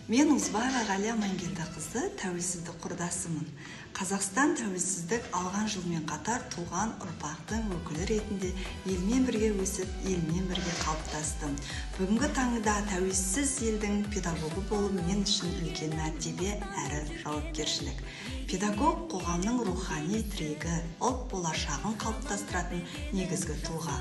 Мен Узбаева Ғалия Амангелдіқызы тәуелсіздік құрдасымын. Қазақстан тәуелсіздік алған жылмен қатар туған ұрпақтың өкілі ретінде елмен бірге өсіп, елмен бірге қалыптастым. Бүгінгі таңда тәуелсіз елдің педагогы болу мен үшін үлкен мәртебе әрі жауапкершілік. Педагог қоғамның рухани тірегі, ұлт болашағын қалыптастыратын негізгі тұлға.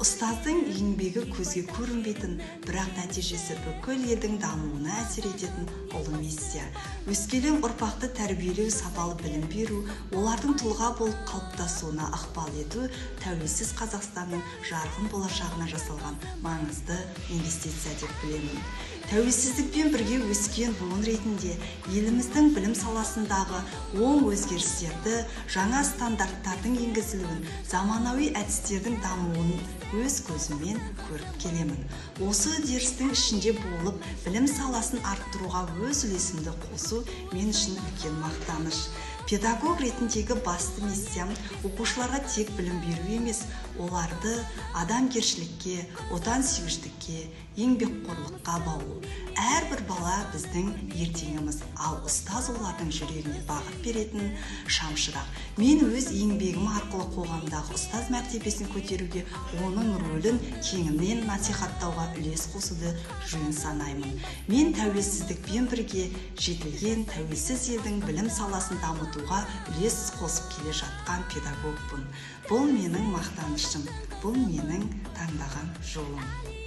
Ұстаздың еңбегі көзге көрінбейтін, бірақ нәтижесі бүкіл елдің дамуына әсер ететін ұлы миссия. Өскелең ұрпақты тәрбиелеу, сапалы білім беру, олардың тұлға болып қалыптасуына ықпал ету тәуелсіз Қазақстанның жарқын болашағына жасалған маңызды инвестиция деп білемін. Тәуелсіздікпен бірге өскен буын ретінде еліміздің білім саласындағы оң өзгерістерді, жаңа стандарттардың енгізілуін, заманауи әдістердің дамуын өз көзіммен көріп келемін. Осы үдерістің ішінде болып, білім саласын арттыруға өз үлесімді қосу мен үшін үлкен мақтаныш. Педагог ретіндегі басты миссиям оқушыларға тек білім беру емес, оларды адамгершілікке, отансүйгіштікке, еңбекқорлыққа баулу. Әрбір бала біздің ертеңіміз, ал ұстаз олардың жүрегіне бағыт беретін шамшырақ. Мен өз еңбегім арқылы қоғамдағы ұстаз мәртебесін көтеруге, оның рөлін кеңінен насихаттауға үлес қосуды жөн санаймын. Мен тәуелсіздікпен бірге жетілген тәуелсіз елдің білім саласын дамытуға үлес қосып келе жатқан педагогпын. Бұл менің мақтанышым, бұл менің таңдаған жолым.